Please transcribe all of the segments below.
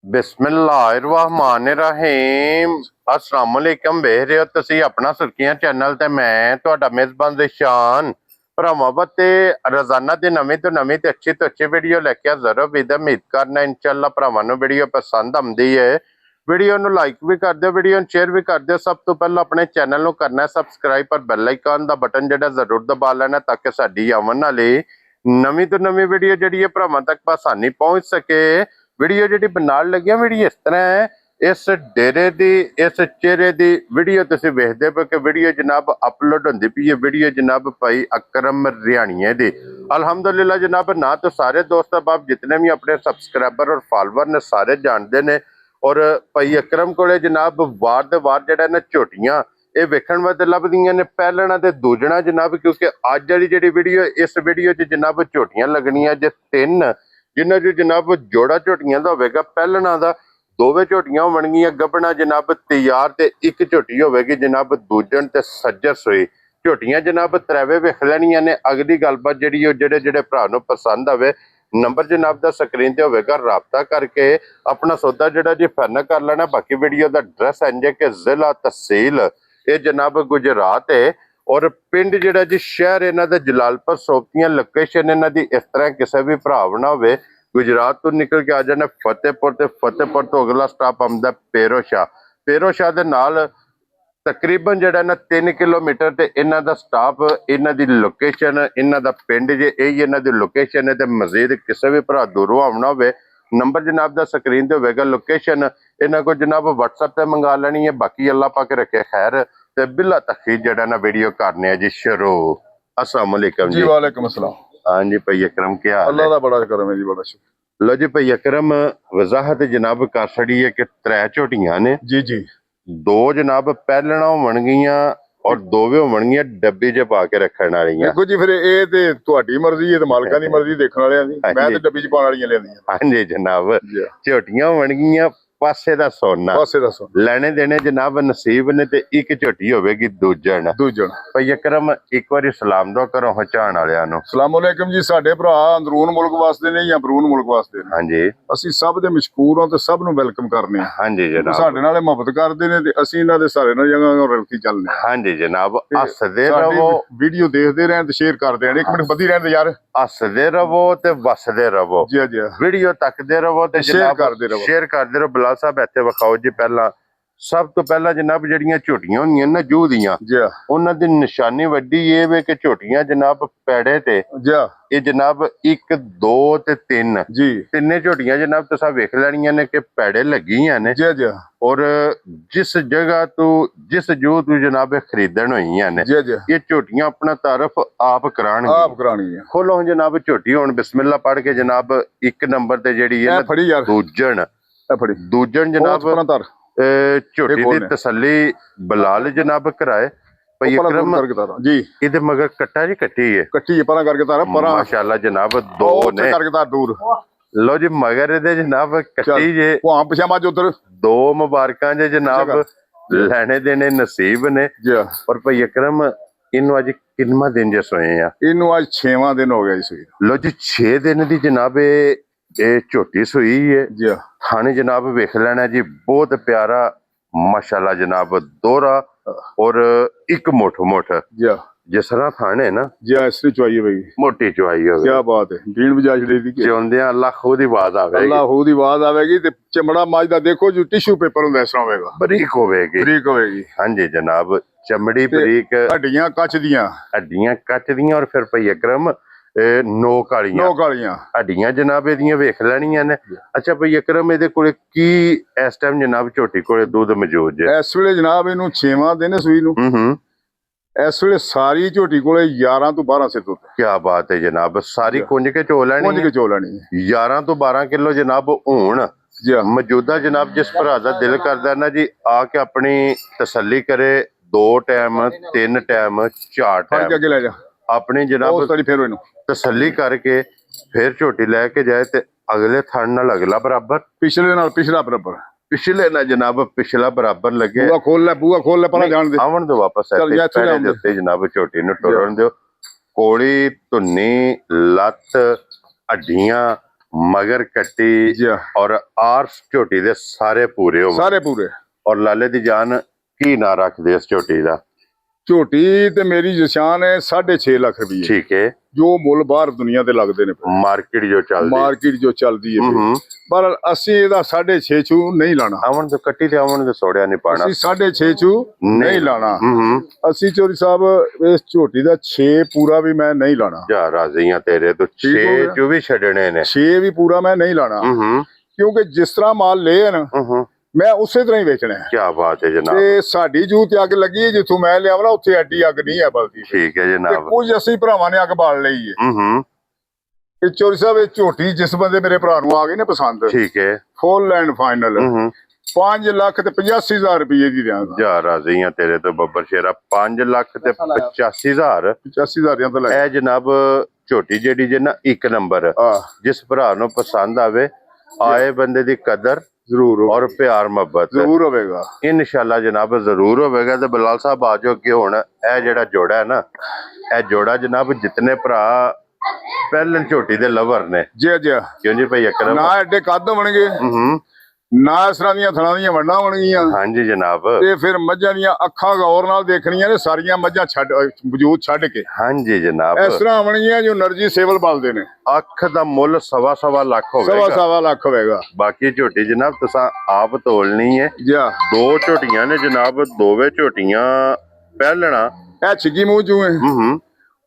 ਬਿਸਮਿल्लाहिर्रहमानिर्रहीम अस्सलाम वालेकुम। ਵੇਖ ਰਹੇ ਹੋ ਤੁਸੀਂ ਆਪਣਾ ਸੁਰਖੀਆਂ ਚੈਨਲ ਤੇ ਮੈਂ ਤੁਹਾਡਾ ਮੇਜ਼ਬਾਨ ਰਿਸ਼ਾਨ ਭਰਾਵਾਂ ਤੇ ਰੋਜ਼ਾਨਾ ਦੀ ਨਵੀਂ ਤੋਂ ਨਵੀਂ ਤੇ ਅੱਛੀ ਤੋਂ ਅੱਛੀ ਵੀਡੀਓ ਲੈ ਕੇ ਹਾਜ਼ਰ ਹਾਂ। ਉਮੀਦ ਕਰਨਾ ਇਨਸ਼ਾਅੱਲਾ ਭਰਾਵਾਂ ਨੂੰ ਵੀਡੀਓ ਪਸੰਦ ਆਉਂਦੀ ਹੈ। ਵੀਡੀਓ ਨੂੰ ਲਾਈਕ ਵੀ ਕਰ ਦਿਓ, ਵੀਡੀਓ ਨੂੰ ਸ਼ੇਅਰ ਵੀ ਕਰ ਦਿਓ। ਸਭ ਤੋਂ ਪਹਿਲਾਂ ਆਪਣੇ ਚੈਨਲ ਨੂੰ ਕਰਨਾ ਸਬਸਕ੍ਰਾਈਬ ਪਰ ਬੈਲ ਆਈਕਨ ਦਾ ਬਟਨ ਜਿਹੜਾ ਜ਼ਰੂਰ ਦਬਾ ਲੈਣਾ ਤਾਂ ਕਿ ਸਾਡੀ ਆਉਣ ਵਾਲੀ ਨਵੀਂ ਤੋਂ ਨਵੀਂ ਵੀਡੀਓ ਜਿਹੜੀ ਹੈ ਭਰਾਵਾਂ ਤੱਕ ਆਸਾਨੀ ਪਹੁੰਚ ਸਕੇ। ਵੀਡੀਓ ਜਿਹੜੀ ਬਣਾਉਣ ਲੱਗਿਆ ਵੀਡੀਓ ਇਸ ਤਰ੍ਹਾਂ ਹੈ, ਇਸ ਡੇਰੇ ਦੀ ਇਸ ਚਿਹਰੇ ਦੀ ਵੀਡੀਓ ਤੁਸੀਂ ਵੇਖਦੇ ਪਏ ਕਿ ਵੀਡੀਓ ਜਨਾਬ ਅਪਲੋਡ ਹੁੰਦੀ ਪਈ ਹੈ। ਵੀਡੀਓ ਜਨਾਬ ਭਾਈ ਅਕਰਮ ਰਿਆਣੀਏ ਦੀ अल्हम्दुलिल्लाह जनाब। ना तो सारे दोस्त अहबाब जितने भी अपने सब्सक्राइबर और फॉलोवर ने सारे जानते हैं और भाई अकरम को जनाब वार दे वार जड़ा ना झोटियां ये वेखण वास्ते लभदियां ने पहलना ते दूजना जनाब, क्योंकि अज वाली जी वीडियो इस वीडियो च जनाब झोटियां लगनियां जे तीन जिन्हों जो जनाब जोड़ा झोटियां का होगा। पहलना का दोवे झोटियां होवणगियां गबना जनाब तैयार ते एक झोटी होगी जनाब दूजन ते सज्जर सोई। झोटियां जनाब त्रेवे वेख लैनियां ने। अगली गलबात जी जेडे जेडे भरा नूं पसंद आवे नंबर जनाब दा स्क्रीन ते होवेगा, राबता करके अपना सौदा जेड़ा जी फाइनल कर लेना। बाकी वीडियो दा एड्रैस इंज है कि जिला तहसील ये जनाब गुजरात है और पिंड जेड़ा जी शहर इन्हां दा जलालपुर सोपतियां। लोकेशन इन्हां दी इस तरह किसी भी भरा ना होवे गुजरात तो निकल के आ जाने फतेहपुर ते फतेहपुर तो अगला स्टॉप आंदा पेरो शाह। पेरो शाह दे नाल तकरीबन जड़ा ना 3 किलोमीटर ते इन्हां दा स्टाफ इन्हां दी लोकेशन इन्हां दा पिंड जे यही इन्हां दी लोकेशन है। ते मजीद किसी भी भरा दूरों आना होवे नंबर जनाब दा स्क्रीन ते होवेगा। लोकेशन इन्हां को जनाब व्हाट्सएप ते मंगा लेनी है। बाकी अल्लाह पाक रखे खैर ते बिला तखीर जड़ा ना वीडियो करने जी शुरू। अस्सलाम वालेकुम जी। वालेकुम अस्सलाम। हाँ जी भाई अकरम क्या हाल है? अल्लाह दा बड़ा करम है जी, बड़ा शुक्र। लो जी भाई अकरम वजाहत जनाब कर छड़ी है कि 3 झोटियां ने जी जी। दो जनाब पहलना होवणगियां और दोवे होवणगियां डब्बी च पा के रखण वालियां। देखो जी फिर ये ते तुहाडी मर्जी है ते मालकां दी मर्जी देखण वालियां दी। मैं ते डब्बी च पाउण वालियां लेंदी। हां जी जनाब झोटियां होवणगियां पासे दा सोना। पासे दा सोना लेने देने जनाब नसीब ने ते एक झोटी होवेगी दूजन। भाई अकरम एक बारी सलाम दो करो हचाण वालियां नु। अस्सलाम वालेकुम जी। साडे भरा अंदरून मुल्क वास्ते ने या बरून मुल्क वास्ते ने। हां जी ਅਸੀਂ ਸਭ ਦੇ ਮਸ਼ਕੂਰ ਹਾਂ ਤੇ ਸਭ ਨੂੰ ਵੈਲਕਮ ਕਰਨੇ ਆ। ਹਾਂਜੀ ਜਨਾਬ ਸਾਡੇ ਨਾਲ ਮੁਹੱਬਤ ਕਰਦੇ ਨੇ ਤੇ ਅਸੀਂ ਇਹਨਾਂ ਦੇ ਸਾਰੇ ਨਾਲ ਜਗ੍ਹਾ ਰਲ ਕੇ ਚੱਲਦੇ ਆ। ਹਾਂਜੀ ਜਨਾਬ ਹੱਸਦੇ ਰਹੋ, ਵੀਡੀਓ ਦੇਖਦੇ ਰਹਿਣ ਤੇ ਸ਼ੇਅਰ ਕਰਦੇ ਰਹਿਣ। ਇੱਕ ਮਿੰਟ ਬੱਧੀ ਰਹਿਣ ਦੇ ਯਾਰ। ਹੱਸਦੇ ਰਹੋ ਤੇ ਵਸਦੇ ਰਹੋ ਜੀ ਜੀ। ਵੀਡੀਓ ਤੱਕਦੇ ਰਹੋ ਤੇ ਸ਼ੇਅਰ ਕਰਦੇ ਰਹੋ। ਸ਼ੇਅਰ ਕਰਦੇ ਰਹੋ। ਬਲਾ ਸਾਹਿਬ ਇੱਥੇ ਵਿਖਾਓ ਜੀ। ਪਹਿਲਾਂ ਸਭ ਤੋਂ ਪਹਿਲਾਂ ਜਨਾਬ ਜਿਹੜੀਆਂ ਝੋਟੀਆਂ ਹੁੰਦੀਆਂ ਨਾ ਜੂਹ ਦੀਆਂ ਉਹਨਾਂ ਦੀ ਨਿਸ਼ਾਨੀ ਵੱਡੀ ਇਹ ਵੇ ਕਿ ਝੋਟੀਆਂ ਜਨਾਬ ਪੈੜੇ ਤੇ ਇਹ ਜਨਾਬ 1 2 ਤੇ 3 ਜੀ ਤਿੰਨੇ ਝੋਟੀਆਂ ਜਨਾਬ ਤੁਸੀਂ ਵੇਖ ਲੈਣੀਆਂ ਨੇ ਕਿ ਪੈੜੇ ਲੱਗੀਆਂ ਨੇ ਜੀ ਜੀ। ਔਰ ਜਿਸ ਜਗ੍ਹਾ ਤੋਂ ਜਿਸ ਜੂਹ ਤੋਂ ਜਨਾਬ ਖਰੀਦਣ ਹੋਈਆਂ ਨੇ ਇਹ ਝੋਟੀਆਂ ਆਪਣਾ ਤਾਰਫ ਆਪ ਕਰਾਣਗੀਆਂ। ਖੋਲੋ ਜਨਾਬ ਝੋਟੀ ਹੁਣ ਬਿਸਮਿਲ੍ਲਾ ਪੜ੍ਹ ਕੇ ਜਨਾਬ 1 ਨੰਬਰ ਤੇ ਜਿਹੜੀ ਹੈ ਦੂਜਣ ਜਨਾਬ ਝੋਟੀ ਦੀ ਤਸੱਲੀ ਬਲਾਲ ਜਨਾਬ ਕਰਾਏ। ਭਾਈ ਅਕਰਮ ਜੀ ਇਹਦੇ ਮਗਰ ਕੱਟਾ ਜੀ ਕੱਟੀ ਹੈ ਪਰਾਂ ਕਰਕੇ ਤਾਰਾ ਪਰਾਂ ਮਾਸ਼ਾਅੱਲਾ ਜਨਾਬ ਦੋ ਨੇ ਕਰਕੇ ਤਾਰ ਦੂਰ। ਲੋ ਜੀ ਮਗਰ ਇਹਦੇ ਜਨਾਬ ਕੱਟੀ ਜੇ ਭਾਂ ਪਿਛਾ ਮੱਝ ਉਧਰ ਦੋ ਮੁਬਾਰਕਾਂ ਜੇ ਜਨਾਬ ਲੈਣੇ ਦੇਣੇ ਨਸੀਬ ਨੇ। ਔਰ ਭਾਈ ਅਕਰਮ ਇਹਨੂੰ ਅੱਜ ਕਿੰਨਾ ਦਿਨ ਜੇ ਸੋਏ ਆ? ਇਹਨੂੰ ਅੱਜ 6ਵਾਂ ਦਿਨ ਹੋ ਗਿਆ ਜੀ ਸੋਈ। ਲੋ ਜੀ 6 ਦਿਨ ਦੀ ਜਨਾਬ ਇਹ ਝੋਟੀ ਸੋਈ ਹੈ ਜੀ। थाने जनाब वेख लेना जी बहुत प्यारा माशाल्लाह जनाब दोहरा और एक मोठ जिस तरह थाने ना जी इसने चुआई है मोटी चुआई हो। क्या बात है। भीड़ बजा छड़ी थी जिउंदियां अल्लाह खुद ही आवाज आवेगी। अल्लाह खुद ही आवाज आवेगी ते चमड़ा माज दा देखो जो टिश्यू पेपर हुंदा इस तरह होवेगा। बरीक होवेगी। हां जी जनाब चमड़ी बरीक हड्डियां कच दियां और फिर भाई अकरम नोक वालियां हड्डियां जनाब एदियां वेख लैणियां ने। अच्छा भाई अकरम ਇਹਦੇ ਕੋਲੇ ਕੀ ਇਸ ਟਾਈਮ ਜਨਾਬ ਝੋਟੀ ਕੋਲੇ ਦੁੱਧ ਮੌਜੂਦ ਹੈ? ਇਸ ਵੇਲੇ ਜਨਾਬ ਇਹਨੂੰ 6ਵਾਂ ਦਿਨ ਸੂਈ ਨੂੰ। ਇਸ ਵੇਲੇ ਸਾਰੀ ਝੋਟੀ ਕੋਲੇ 11 ਤੋਂ 12 ਸੇ ਦੁੱਧ। ਕੀ ਬਾਤ ਹੈ ਜਨਾਬ। ਸਾਰੀ ਕੁੰਜ ਕੇ ਚੋ ਲੈਣੀ 11 ਤੋਂ 12 ਕਿਲੋ ਜਨਾਬ ਹੁਣ ਮੌਜੂਦਾ ਜਨਾਬ ਜਿਸ ਭਰਾ ਦਾ ਦਿਲ ਕਰਦਾ ਨਾ ਜੀ ਆ ਕੇ ਆਪਣੀ ਤਸੱਲੀ ਕਰੇ 2 ਟਾਈਮ 3 ਟਾਈਮ 4 ਟਾਈਮ ਅੱਗੇ ਲੈ ਜਾ ਆਪਣੀ ਜਨਾਬ ਤਸੱਲੀ ਕਰਕੇ फिर झोटी लैके जाए ते अगले थान नाल अगला बराबर पिछले नाल पिछला बराबर पिछले ना जनाब पिछला बराबर लगे। बुआ खोल ले परा जान दे आवन दो वापस जनाब झोटी नु टुरन दो। कोड़ी धुन्नी लत हड्डियां ਮਗਰ ਕੱਟੀ ਜੀ ਹਾਂ, ਔਰ ਆਰਸ ਝੋਟੀ ਦੇ ਸਾਰੇ ਪੂਰੇ ਹੋ ਸਾਰੇ ਪੂਰੇ। ਔਰ ਲਾਲੇ ਦੀ ਜਾਨ ਕੀ ਨਾ ਰੱਖਦੇ ਇਸ ਝੋਟੀ ਦਾ? ਝੋਟੀ ਤੇ ਮੇਰੀ ਨਿਸ਼ਾਨ ਹੈ 6.5 ਲੱਖ ਰੁਪਏ, ਠੀਕ ਹੈ, ਜੋ ਮੁੱਲ ਬਾਹਰ ਦੁਨੀਆ ਤੇ ਲੱਗਦੇ ਨੇ ਮਾਰਕੀਟ ਜੋ ਚੱਲਦੀ ਮਾਰਕੀਟ ਜੋ ਚੱਲਦੀ ਹੈ ਹੂੰ ਪਰ ਅਸੀਂ ਇਹਦਾ 6.5 ਚੂ ਨਹੀਂ ਲਾਣਾ। ਆਵਣ ਤੋਂ ਕੱਟੀ ਤੇ ਆਵਣ ਦੇ ਸੋੜਿਆ ਨਹੀਂ ਪਾਣਾ। ਅਸੀਂ 6.5 ਚੂ ਨਹੀਂ ਲਾਣਾ। ਹੂੰ ਅਸੀਂ ਚੋਰੀ ਸਾਹਿਬ ਇਸ ਝੋਟੀ ਦਾ 6 ਪੂਰਾ ਵੀ ਮੈਂ ਨਹੀਂ ਲਾਣਾ। ਜਾ ਰਾਜ਼ੀਆਂ ਤੇਰੇ ਤੋਂ ਠੀਕ ਹੋ 6 ਗਿਆ। ਜੋ ਵੀ ਛੱਡਣੇ ਨੇ। 6 ਵੀ ਪੂਰਾ ਮੈਂ ਨਹੀਂ ਲਾਣਾ ਹੂੰ ਕਿਉਂਕਿ ਜਿਸ ਤਰ੍ਹਾਂ ਮਾਲ ਲਏ ਨਾ ਹੂੰ ਮੈਂ ਉਸੇ ਤਰ੍ਹਾਂ ਹੀ ਵੇਚਣਾ ਹੈ। ਕੀ ਬਾਤ ਹੈ ਜਨਾਬ। ਤੇ ਸਾਡੀ ਜੂ ਤੇ ਅੱਗ ਲੱਗੀ ਜਿੱਥੋਂ ਮੈਂ ਲਿਆਵਣਾ ਉੱਥੇ ਐਡੀ ਅੱਗ ਨਹੀਂ ਹੈ ਬਲਦੀ। ਠੀਕ ਹੈ ਤੇ ਜਨਾਬ। ਕੁਝ ਅਸੀਂ ਭਰਾਵਾਂ ਨੇ ਅੱਗ ਬਾਲ ਲਈ ਹੈ। ਹੂੰ ਇਹ ਚੋਰੀ ਸਾਹਿਬ ਇਹ ਝੋਟੀ ਜਿਸ ਬੰਦੇ ਮੇਰੇ ਭਰਾ ਨੂੰ ਆ ਗਈ ਨਾ ਪਸੰਦ, ਠੀਕ ਹੈ। ਫੁੱਲ ਐਂਡ ਫਾਈਨਲ ਹੂੰ 5 ਲੱਖ ਤੇ 85,000 ਰੁਪਏ ਦੀ ਦਿਆਂਗਾ। ਜਾ ਰਾਜ਼ੀਆਂ ਤੇਰੇ ਤੋਂ ਬੱਬਰ ਸ਼ੇਰਾ। 5 ਲੱਖ ਤੇ 85,000 85,000 ਦਾ ਲੈ ਇਹ ਜਨਾਬ ਝੋਟੀ ਜਿਹੜੀ ਜੇ ਨਾ ਇੱਕ ਨੰਬਰ ਆ ਜਿਸ ਭਰਾ ਨੂੰ ਪਸੰਦ ਆਵੇ ਆਏ ਬੰਦੇ ਦੀ ਕਦਰ ਜ਼ਰੂਰ ਔਰ ਪਿਆਰ ਮੁਹੱਬਤ ਜ਼ਰੂਰ ਹੋਵੇਗਾ। ਇਨਸ਼ਾਅੱਲਾ ਜਨਾਬ ਜ਼ਰੂਰ ਹੋਵੇਗਾ। ਤੇ ਬਲਾਲ ਸਾਹਿਬ ਆ ਜਾਓ ਕਿ ਹੁਣ ਇਹ ਜਿਹੜਾ ਜੋੜਾ ਹੈ ਨਾ, ਇਹ ਜੋੜਾ ਜਨਾਬ ਜਿਤਨੇ ਭਰਾ ਪਹਿਲੇ ਝੋਟੀ ਦੇ ਲਵਰ ਨੇ, ਜੀ ਜੀ ਕਿਉਂ ਜੀ ਭਾਈ ਅਕਰਮ? ਨਾ ਐਡੇ ਕੱਦ ਹੋਣਗੇ, ਹੂੰ ਨਾ ਇਸ ਤਰ੍ਹਾਂ ਦੀਆਂ ਥਣਾਂ ਦੀਆਂ ਵੰਡਾਂ ਹੋਣਗੀਆਂ, ਹਾਂਜੀ ਜਨਾਬ। ਤੇ ਫਿਰ ਮੱਝਾਂ ਦੀਆਂ ਅੱਖਾਂ ਗੌਰ ਨਾਲ ਦੇਖਣੀਆਂ ਨੇ ਸਾਰੀਆਂ ਮੱਝਾਂ ਛੱਡ ਵਜੂਦ ਛੱਡ ਕੇ ਹਾਂਜੀ ਜਨਾਬ। ਇਸ ਤਰ੍ਹਾਂ ਹੋਣਗੀਆਂ ਜੋ ਨਰਜੀ ਸੇਵਲ ਬਲਦੇ ਨੇ। ਅੱਖ ਦਾ ਮੁੱਲ 1.25 ਲੱਖ ਸਵਾ ਹੋਵੇਗਾ। ਸਵਾ ਲੱਖ ਹੋਵੇਗਾ। ਬਾਕੀ ਝੋਟੀ ਜਨਾਬ ਤੁਸੀਂ ਆਪ ਤੋਲਣੀ ਹੈ। ਜੀ ਦੋ ਝੋਟੀਆਂ ਨੇ ਜਨਾਬ, ਦੋਵੇਂ ਝੋਟੀਆਂ ਪਹਿਲਣਾ। ਇਹ ਛਿੱਗੀ ਮੂੰਹ ਚੋਂ ਹੈ, ਹੂੰ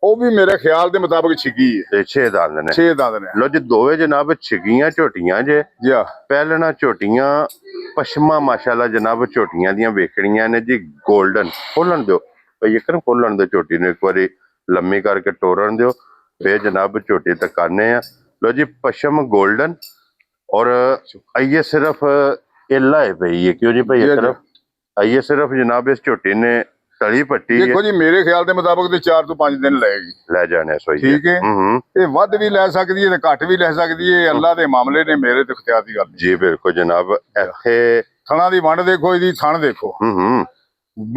ਉਹ ਵੀ ਮੇਰੇ ਖਿਆਲ ਦੇ ਮੁਤਾਬਕ ਛਿੱਗੀ ਹੈ। ਤੇ 6 ਦੰਦ ਨੇ। 6 ਦੰਦ ਨੇ। ਲੋ ਜੀ ਦੋਵੇਂ ਜਨਾਬ ਛਿੱਗੀਆਂ ਝੋਟੀਆਂ ਜੇ। ਜੀ ਪਹਿਲਣਾ ਝੋਟੀਆਂ ਪਸ਼ਮਾ ਮਾਸ਼ਾਅੱਲਾ ਜਨਾਬ ਝੋਟੀਆਂ ਦੀਆਂ ਵੇਖਣੀਆਂ ਨੇ ਜੀ 골ਡਨ। ਖੋਲਣ ਦਿਓ ਭਈ ਇੱਕਰ, ਖੋਲਣ ਦਿਓ ਝੋਟੀ ਨੂੰ ਇੱਕ ਵਾਰੀ ਲੰਮੀ ਕਰਕੇ ਟੋਰਨ ਦਿਓ, ਫੇਰ ਜਨਾਬ ਝੋਟੀ ਤਕਾਨੇ ਆ। ਲੋ ਜੀ ਪਸ਼ਮ 골ਡਨ ਔਰ ਆਈਏ ਸਿਰਫ ਇੱਲਾ ਹੈ ਪਈ ਹੈ, ਕਿਉਂ ਜੀ ਭਈ ਇੱਕਰ? ਆਈਏ ਸਿਰਫ ਜਨਾਬ ਇਸ ਝੋਟੀ ਨੇ ਤਲੀ ਪੱਟੀ ਦੇਖੋ ਜੀ ਮੇਰੇ ਖਿਆਲ ਦੇ ਮੁਤਾਬਕ ਤੇ 4 ਤੋਂ 5 ਦਿਨ ਲਏਗੀ। ਲੈ ਜਾਣੇ ਸੋਈ। ਠੀਕ ਹੈ। ਹੂੰ ਇਹ ਵੱਧ ਵੀ ਲੈ ਸਕਦੀ ਹੈ ਤੇ ਘੱਟ ਵੀ ਲੈ ਸਕਦੀ ਹੈ। ਅੱਲਾ ਦੇ ਮਾਮਲੇ ਨੇ, ਮੇਰੇ ਤੇ ਇਖਤਿਆਰ ਦੀ ਗੱਲ ਨਹੀਂ। ਜੀ ਬਿਲਕੁਲ ਜਨਾਬ। ਇੱਥੇ ਥਣਾ ਦੀ ਵੰਡ ਦੇਖੋ, ਇਹਦੀ ਥਣ ਦੇਖੋ, ਹੂੰ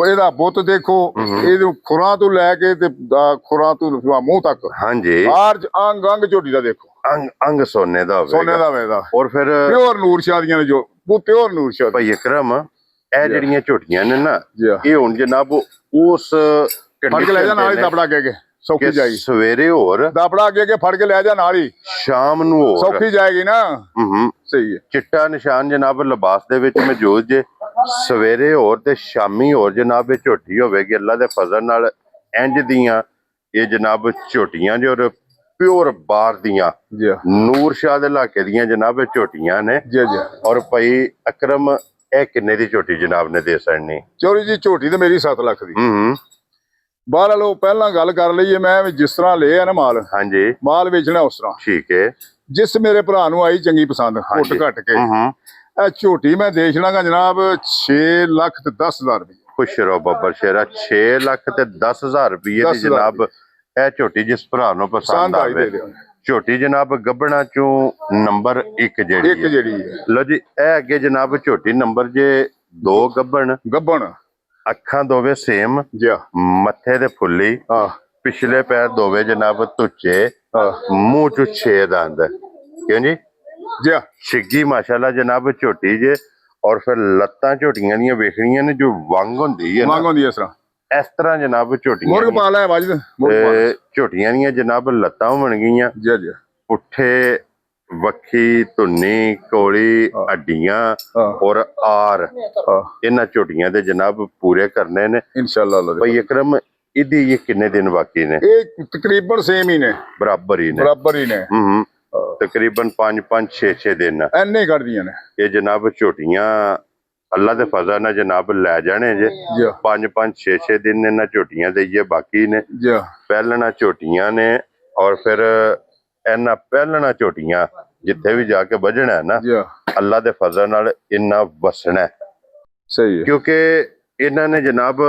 ਇਹਦਾ ਬੁੱਤ ਦੇਖੋ, ਇਹਦੇ ਖੁਰਾਂ ਤੋਂ ਲੈ ਕੇ ਤੇ ਖੁਰਾਂ ਤੋਂ ਮੂੰਹ ਤੱਕ ਹਾਂਜੀ ਆਰਜ ਅੰਗ ਅੰਗ ਝੋਟੀ ਦਾ ਦੇਖੋ, ਅੰਗ ਸੋਨੇ ਦਾ ਹੋਵੇਗਾ। ਸੋਨੇ ਦਾ ਵੇਦਾ ਔਰ ਫਿਰ ਪਿਓਰ ਨੂਰ ਸ਼ਾਦੀਆਂ ਨੇ, ਜੋ ਉਹ ਪਿਓਰ ਨੂਰ ਸ਼ਾਦ। ਭਾਈ ਇਕਰਮ ਇਹ ਜਿਹੜੀਆਂ ਝੋਟੀਆਂ ਨੇ ਨਾ, ਜੀ ਇਹ ਹੁਣ ਜਨਾਬ ਉਸ ਫੜ ਕੇ ਲੈ ਜਾ ਨਾਲ ਹੀ ਦਬੜਾ ਕੇ ਸੌਖੀ ਜਾਏਗੀ। ਸਵੇਰੇ ਹੋਰ ਦਬੜਾ ਕੇ ਫੜ ਕੇ ਲੈ ਜਾ ਨਾਲ ਹੀ, ਸ਼ਾਮ ਨੂੰ ਹੋਰ ਸੌਖੀ ਜਾਏਗੀ ਨਾ। ਹੂੰ ਸਹੀ ਹੈ। ਚਿੱਟਾ ਨਿਸ਼ਾਨ ਜਨਾਬ ਲਿਬਾਸ ਦੇ ਵਿੱਚ ਮੌਜੂਦ ਜੇ। ਸਵੇਰੇ ਹੋਰ ਤੇ ਸ਼ਾਮੀ ਹੋਰ ਜਨਾਬ ਇਹ ਝੋਟੀ ਹੋਵੇਗੀ ਅੱਲਾ ਦੇ ਫਜ਼ਲ ਨਾਲ। ਇੰਜ ਦੀਆਂ ਇਹ ਜਨਾਬ ਝੋਟੀਆਂ ਜੋ ਪਿਓਰ ਬਾਰ ਦੀਆਂ ਜੀ ਨੂਰ ਸ਼ਾਹ ਦੇ ਇਲਾਕੇ ਦੀਆਂ ਜਨਾਬ ਇਹ ਝੋਟੀਆਂ ਨੇ। ਜੀ ਜੀ ਔਰ ਭਾਈ ਅਕਰਮ ਇਹ ਕਿੰਨੇ ਦੀ ਝੋਟੀ ਜਨਾਬ ਨੇ ਦੇ ਸੜਨੀ? ਚੋਰੀ ਜੀ ਝੋਟੀ ਤੇ ਮੇਰੀ 7 ਲੱਖ ਦੀ। ਹੂੰ ਬਾਹਰ ਵਾਲੋ ਪਹਿਲਾਂ ਗੱਲ ਕਰ ਲਈਏ, ਮੈਂ ਵੀ ਜਿਸ ਤਰ੍ਹਾਂ ਲਿਆ ਨਾ ਮਾਲ, ਹਾਂਜੀ ਮਾਲ ਵੇਚਣਾ ਉਸ ਤਰ੍ਹਾਂ। ਠੀਕ ਹੈ। ਜਿਸ ਮੇਰੇ ਭਰਾ ਨੂੰ ਆਈ ਚੰਗੀ ਪਸੰਦ, ਘੁੱਟ ਘੱਟ ਕੇ ਹੂੰ ਇਹ ਝੋਟੀ ਮੈਂ ਦੇਖ ਲਾਂਗਾ ਜਨਾਬ 6 ਲੱਖ ਤੇ 10,000 ਰੁਪਏ। ਖੁਸ਼ ਰਹੋ ਬੱਬਰ ਸ਼ੇਰਾ। 6 ਲੱਖ ਤੇ 10,000 ਰੁਪਏ ਦੀ 10,000 ਜਨਾਬ ਇਹ ਝੋਟੀ ਜਿਸ ਭਰਾ ਨੂੰ ਪਸੰਦ ਆਈ ਆਵੇ। ਦੇ ਦਿਓ। ਝੋਟੀ ਜਨਾਬ ਗੱਬਣਾ ਚੋਂ ਨੰਬਰ 1 ਜਿਹੜੀ ਇੱਕ ਜਿਹੜੀ ਹੈ ਲੋ ਜੀ ਇਹ ਅੱਗੇ ਜਨਾਬ ਝੋਟੀ ਨੰਬਰ ਜੇ 2 ਗੱਬਣ, ਗੱਬਣ। ਅੱਖਾਂ ਦੋਵੇਂ ਸੇਮ, ਜੀ ਮੱਥੇ ਤੇ ਫੁੱਲੀ, ਹਾਂ ਪਿਛਲੇ ਪੈਰ ਦੋਵੇਂ ਜਨਾਬ ਤੁੱਚੇ, ਮੂੰਹ ਚ 6 ਦੰਦ, ਕਿਉਂ ਜੀ? ਜੀ ਛਿੱਗੀ ਮਾਸ਼ਾਅੱਲਾ ਜਨਾਬ ਝੋਟੀ ਜੇ। ਔਰ ਫਿਰ ਲੱਤਾਂ ਝੋਟੀਆਂ ਦੀਆਂ ਵੇਖਣੀਆਂ ਨੇ ਜੋ ਵੰਗ ਹੁੰਦੀ ਹੈ ਮੰਗ ਨਾ, ਹੁੰਦੀ ਇਸ ਤਰ੍ਹਾਂ। ਇਸ ਤਰ੍ਹਾਂ ਜਨਾਬ ਝੋਟੀਆਂ ਮੁਰਗ ਪਾ ਲੈ ਵਾਜਦ ਤੇ ਝੋਟੀਆਂ ਦੀਆਂ ਜਨਾਬ ਲੱਤਾਂ ਬਣ ਗਈਆਂ ਜੀ ਜੀ ਪੁੱਠੇ, ਵੱਖੀ, ਧੁੰਨੀ, ਕੋਲੀ, ਹੱਡੀਆਂ ਔਰ ਆਰ ਇਹਨਾਂ ਝੋਟੀਆਂ ਦੇ ਜਨਾਬ ਪੂਰੇ ਕਰਨੇ ਨੇ ਇਨਸ਼ਾਅੱਲਾ। ਭਾਈ ਅਕਰਮ ਇਹਦੀ ਇਹ ਕਿੰਨੇ ਦਿਨ ਬਾਕੀ ਨੇ? ਇਹ ਤਕਰੀਬਨ ਸੇਮ ਹੀ ਨੇ, ਬਰਾਬਰ ਹੀ ਨੇ। ਬਰਾਬਰ ਹੀ ਨੇ। ਹੂੰ ਤਕਰੀਬਨ 5-5 6-6 ਦਿਨ ਐਨੇ ਕਰਦੀਆਂ ਨੇ ਇਹ ਜਨਾਬ ਝੋਟੀਆਂ ਅੱਲਾ ਦੇ ਫਜ਼ਲ ਨਾਲ ਜਨਾਬ ਲੈ ਜਾਣੇ ਜੇ। ਜੀ 5-5 6-6 ਦਿਨ ਇਹਨਾਂ ਝੋਟੀਆਂ ਦੇ ਇਹ ਬਾਕੀ ਨੇ। ਜੀ ਪਹਿਲਣਾ ਝੋਟੀਆਂ ਨੇ ਔਰ ਫਿਰ ਇਹਨਾਂ ਪਹਿਲਣਾ ਝੋਟੀਆਂ ਜਿੱਥੇ ਵੀ ਜਾ ਕੇ ਵੱਜਣਾ ਹੈ ਨਾ, ਜੀ ਅੱਲਾ ਦੇ ਫਜ਼ਲ ਨਾਲ ਇੰਨਾ ਵਸਣਾ ਹੈ। ਸਹੀ ਹੈ। ਕਿਉਂਕਿ ਇਹਨਾਂ ਨੇ ਜਨਾਬ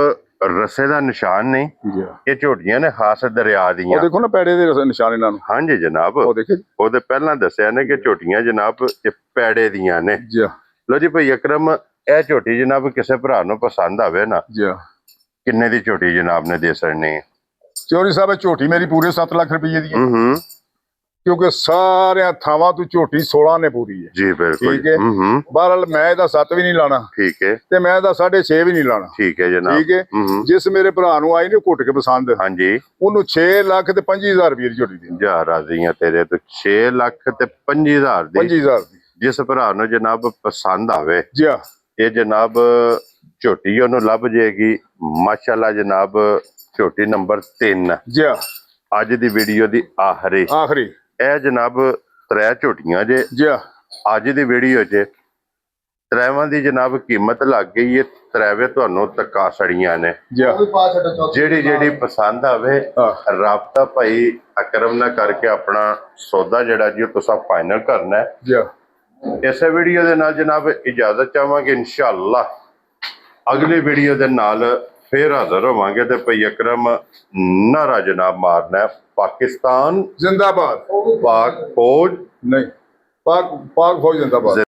ਰਸੇ ਦਾ ਨਿਸ਼ਾਨ ਨਹੀਂ, ਜੀ ਇਹ ਝੋਟੀਆਂ ਨੇ ਖਾਸ ਦਰਿਆ ਉਹ ਦੀਆਂ। ਦੇਖੋ ਨਾ ਪੈੜੇ ਦੇ ਨਿਸ਼ਾਨ ਇਹਨਾਂ ਨੂੰ। ਹਾਂਜੀ ਜਨਾਬ ਉਹ ਦੇਖੇ ਉਹਦੇ ਪਹਿਲਾਂ ਦੱਸਿਆ ਨੇ ਕਿ ਝੋਟੀਆਂ ਜਨਾਬ ਇਹ ਪੈੜੇ ਦੀਆਂ ਨੇ। ਜੀ ਲੋ ਜੀ ਭਾਈ ਅਕਰਮ ਇਹ ਝੋਟੀ ਜਨਾਬ ਕਿਸੇ ਭਰਾ ਨੂੰ ਪਸੰਦ ਆਵੇ ਨਾ, ਜੀ ਕਿੰਨੇ ਦੀ ਝੋਟੀ ਜਨਾਬ ਨੇ ਦੇ ਸੜਨੀ? ਚੋਰੀ ਸਾਹਿਬ ਝੋਟੀ ਮੇਰੀ ਪੂਰੇ 7 ਲੱਖ ਰੁਪਏ ਦੀ ਹੈ। ਹੂੰ ਕਿਉਂਕਿ ਸਾਰਿਆਂ ਥਾਵਾਂ ਤੋਂ ਝੋਟੀ 16 ਨੇ ਪੂਰੀ ਹੈ। ਜੀ ਬਿਲਕੁਲ। ਠੀਕ ਹੈ। ਬਹਰਹਾਲ ਮੈਂ ਇਹਦਾ 7 ਵੀ ਨਹੀਂ ਲਾਣਾ, ਠੀਕ ਹੈ ਤੇ ਮੈਂ ਇਹਦਾ 6.5 ਵੀ ਨਹੀਂ ਲਾਣਾ। ਠੀਕ ਹੈ ਜਨਾਬ। ਠੀਕ ਹੈ। ਜਿਸ ਮੇਰੇ ਭਰਾ ਨੂੰ ਆਈ ਨੇ ਘੁੱਟ ਕੇ ਪਸੰਦ, ਹਾਂਜੀ ਉਹਨੂੰ 6 ਲੱਖ ਤੇ 25,000 ਰੁਪਏ ਦੀ ਝੋਟੀ ਦੀ। ਜਾ ਰਾਜ਼ੀਆਂ ਤੇਰੇ ਤੋਂ 6 ਲੱਖ ਤੇ 25,000 ਦੀ। 25,000 ਦੀ ਜਿਸ ਭਰਾ ਨੂੰ ਜਨਾਬ ਪਸੰਦ ਆਵੇ ਜੀ ਹਾਂ। ਇਹ ਜਨਾਬ ਝੋਟੀ ਉਹਨੂੰ ਲੱਭ ਜਾਏਗੀ। ਮਾਸ਼ਾਅੱਲਾ ਜਨਾਬ ਝੋਟੀ ਨੰਬਰ 3 ਜੀ ਹਾਂ। ਅੱਜ ਦੀ ਵੀਡੀਓ ਦੀ ਆਖਰੀ ਇਹ ਜਨਾਬ 3 ਝੋਟੀਆਂ ਜੇ ਜੀ ਹਾਂ। ਅੱਜ ਦੀ ਵੀਡੀਓ 'ਚ। ਤ੍ਰੈਵਾਂ ਦੀ ਜਨਾਬ ਕੀਮਤ ਲੱਗ ਗਈ ਹੈ। ਤ੍ਰੈਵੇ ਤੁਹਾਨੂੰ ਤੱਕਾ ਸੜੀਆਂ ਨੇ। ਜੀ ਹਾਂ। ਜਿਹੜੀ ਪਸੰਦ ਆਵੇ ਰਾਬਤਾ ਭਾਈ ਅਕਰਮ ਨਾਲ ਕਰਕੇ ਆਪਣਾ ਸੌਦਾ ਜਿਹੜਾ ਜੀ ਉਹ ਤੁਸੀਂ ਫਾਈਨਲ ਕਰਨਾ ਹੈ। ਜੀ ਹਾਂ। ਇਸੇ ਵੀਡੀਓ ਦੇ ਨਾਲ ਜਨਾਬ ਇਜਾਜ਼ਤ ਚਾਹਾਂਗੇ। ਇਨਸ਼ਾਅੱਲਾ ਅਗਲੀ ਵੀਡੀਓ ਦੇ ਨਾਲ ਫੇਰ ਹਾਜ਼ਰ ਹੋਵਾਂਗੇ ਤੇ ਭਾਈ ਅਕਰਮ ਨਾਰਾ ਜਨਾਬ ਮਾਰਨਾ ਹੈ, ਪਾਕਿਸਤਾਨ ਜ਼ਿੰਦਾਬਾਦ। ਪਾਕ ਫੌਜ ਨਹੀਂ, ਪਾਕ ਫੌਜ ਜ਼ਿੰਦਾਬਾਦ।